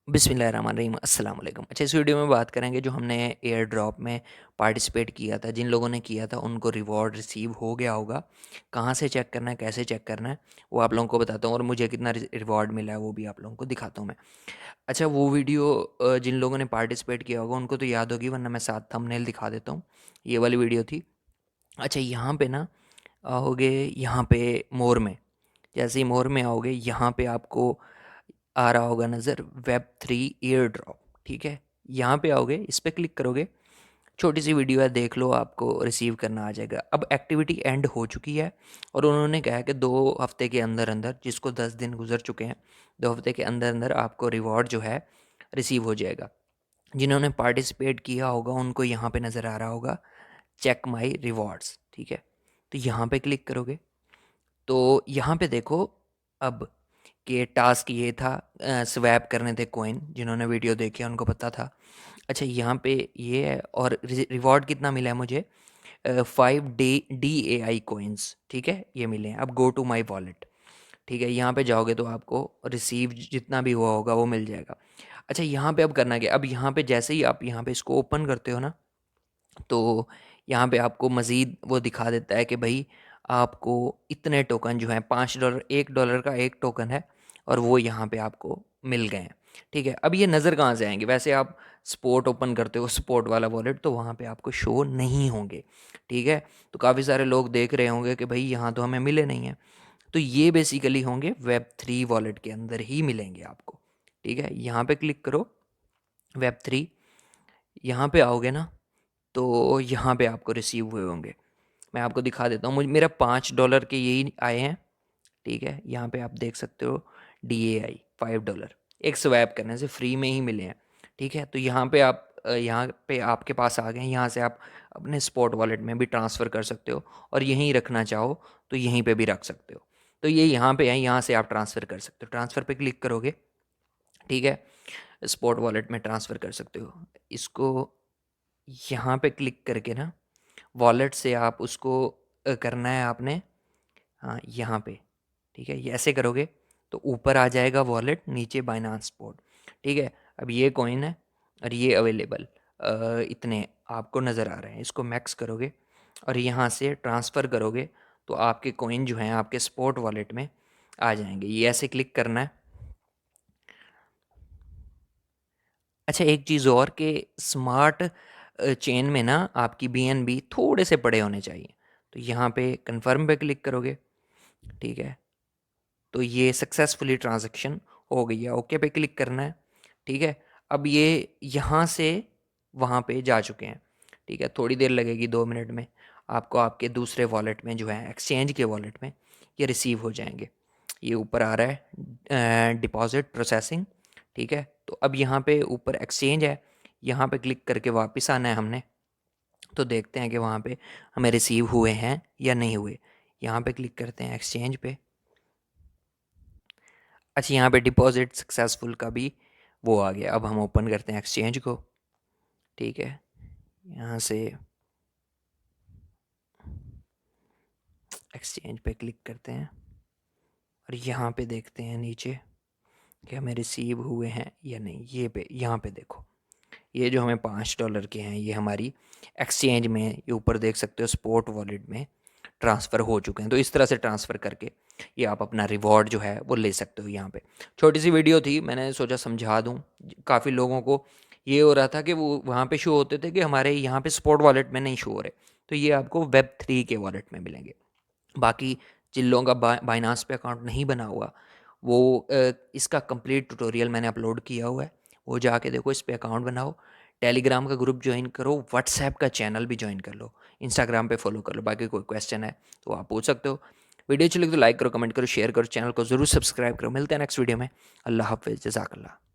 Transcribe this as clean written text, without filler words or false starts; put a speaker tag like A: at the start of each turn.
A: बिस्मिल्लाहिर्रहमानिर्रहीम अस्सलाम वालेकुम। अच्छा, इस वीडियो में बात करेंगे जो हमने एयर ड्रॉप में पार्टिसिपेट किया था, जिन लोगों ने किया था उनको रिवॉर्ड रिसीव हो गया होगा। कहाँ से चेक करना है, कैसे चेक करना है, वो आप लोगों को बताता हूँ और मुझे कितना रिवॉर्ड मिला है वो भी आप लोगों को दिखाता हूँ मैं। अच्छा, वो वीडियो जिन लोगों ने पार्टिसिपेट किया होगा उनको तो याद होगी, वरना मैं साथ थंबनेल दिखा देता हूँ। ये वाली वीडियो थी। अच्छा, यहाँ पे ना आओगे, यहाँ पे मोर में, जैसे ही मोर में आओगे यहाँ पे आपको आ रहा होगा नज़र वेब 3 एयर ड्रॉप। ठीक है, यहाँ पे आओगे, इस पर क्लिक करोगे, छोटी सी वीडियो है, देख लो, आपको रिसीव करना आ जाएगा। अब एक्टिविटी एंड हो चुकी है और उन्होंने कहा है कि 2 हफ्ते के अंदर अंदर, जिसको 10 दिन गुजर चुके हैं, 2 हफ्ते के अंदर अंदर आपको रिवॉर्ड जो है रिसीव हो जाएगा। जिन्होंने पार्टिसिपेट किया होगा उनको यहाँ पे नज़र आ रहा होगा चेक माई रिवॉर्ड्स। ठीक है, तो यहाँ पे क्लिक करोगे तो यहाँ पे देखो अब कि टास्क ये था, स्वैप करने थे कॉइन। जिन्होंने वीडियो देखे उनको पता था। अच्छा, यहाँ पे ये है और रिवॉर्ड कितना मिला है मुझे, 5 DAI कोइंस। ठीक है, ये मिले हैं। अब गो टू माई वॉलेट। ठीक है, यहाँ पे जाओगे तो आपको रिसीव जितना भी हुआ होगा वो मिल जाएगा। अच्छा, यहाँ पे अब करना क्या, अब यहाँ पे जैसे ही आप यहाँ पे इसको ओपन करते हो ना, तो यहाँ पे आपको मज़ीद वो दिखा देता है कि भाई आपको इतने टोकन जो हैं, $5, $1 का एक टोकन है और वो यहाँ पे आपको मिल गए हैं। ठीक है, अब ये नज़र कहाँ से आएंगे, वैसे आप स्पोर्ट ओपन करते हो, स्पोर्ट वाला वॉलेट, तो वहाँ पे आपको शो नहीं होंगे। ठीक है, तो काफ़ी सारे लोग देख रहे होंगे कि भाई यहाँ तो हमें मिले नहीं हैं। तो ये बेसिकली होंगे वेब 3 वॉलेट के अंदर ही मिलेंगे आपको। ठीक है, यहाँ पे क्लिक करो, वेब 3, यहाँ पे आओगे ना, तो यहाँ पे आपको रिसीव हुए होंगे। मैं आपको दिखा देता हूँ, मुझे मेरा $5 के यही आए हैं। ठीक है, यहाँ पे आप देख सकते हो DAI $5 एक स्वैप करने से फ्री में ही मिले हैं। ठीक है, तो यहाँ पे आप यहाँ पे आपके पास आ गए हैं। यहाँ से आप अपने स्पॉट वॉलेट में भी ट्रांसफ़र कर सकते हो और यहीं रखना चाहो तो यहीं पे भी रख सकते हो। तो ये यहाँ पे है, यहाँ से आप ट्रांसफ़र कर सकते हो। ट्रांसफ़र पे क्लिक करोगे, ठीक है, स्पॉट वॉलेट में ट्रांसफ़र कर सकते हो इसको। यहाँ पे क्लिक करके ना, वॉलेट से आप उसको करना है आपने, हाँ यहाँ पे। ठीक है, ये ऐसे करोगे तो ऊपर आ जाएगा वॉलेट, नीचे बाइनांस स्पॉट। ठीक है, अब ये कॉइन है और ये अवेलेबल इतने आपको नज़र आ रहे हैं। इसको मैक्स करोगे और यहाँ से ट्रांसफ़र करोगे तो आपके कॉइन जो हैं आपके स्पॉट वॉलेट में आ जाएंगे। ये ऐसे क्लिक करना है। अच्छा, एक चीज़ और कि स्मार्ट चेन में ना आपकी BNB थोड़े से बड़े होने चाहिए। तो यहाँ पे कंफर्म पे क्लिक करोगे। ठीक है, तो ये सक्सेसफुली ट्रांजैक्शन हो गई है, ओके पे क्लिक करना है। ठीक है, अब ये यहाँ से वहाँ पे जा चुके हैं। ठीक है, थोड़ी देर लगेगी, 2 मिनट में आपको आपके दूसरे वॉलेट में जो है, एक्सचेंज के वॉलेट में, ये रिसीव हो जाएंगे। ये ऊपर आ रहा है डिपॉजिट प्रोसेसिंग। ठीक है, तो अब यहाँ पे ऊपर एक्सचेंज है, यहाँ पे क्लिक करके वापस आना है हमने। तो देखते हैं कि वहाँ पे हमें रिसीव हुए हैं या नहीं हुए। यहाँ पे क्लिक करते हैं एक्सचेंज पे। अच्छा, यहाँ पे डिपॉजिट सक्सेसफुल का भी वो आ गया। अब हम ओपन करते हैं एक्सचेंज को। ठीक है, यहाँ से एक्सचेंज पे क्लिक करते हैं और यहाँ पे देखते हैं नीचे कि हमें रिसीव हुए हैं या नहीं। ये पे, यहाँ पे देखो, ये जो हमें $5 के हैं ये हमारी एक्सचेंज में, ये ऊपर देख सकते हो, स्पॉट वॉलेट में ट्रांसफ़र हो चुके हैं। तो इस तरह से ट्रांसफ़र करके ये आप अपना रिवॉर्ड जो है वो ले सकते हो। यहाँ पे छोटी सी वीडियो थी, मैंने सोचा समझा दूँ। काफ़ी लोगों को ये हो रहा था कि वो वहाँ पे शो होते थे कि हमारे यहाँ पे स्पॉट वॉलेट में नहीं शो हो रहे, तो ये आपको वेब 3 के वॉलेट में मिलेंगे। बाकी जिन लोगों का बाइनांस पे अकाउंट नहीं बना हुआ, वो इसका कंप्लीट ट्यूटोरियल मैंने अपलोड किया हुआ है, वो जाके देखो, इस पे अकाउंट बनाओ, टेलीग्राम का ग्रुप ज्वाइन करो, व्हाट्सएप का चैनल भी ज्वाइन कर लो, इंस्टाग्राम पे फॉलो कर लो। बाकी कोई क्वेश्चन है तो आप पूछ सकते हो। वीडियो अच्छी लगी तो लाइक करो, कमेंट करो, शेयर करो, चैनल को ज़रूर सब्सक्राइब करो। मिलते हैं नेक्स्ट वीडियो में। अल्लाह हाफ़िज़, जज़ाकल्लाह।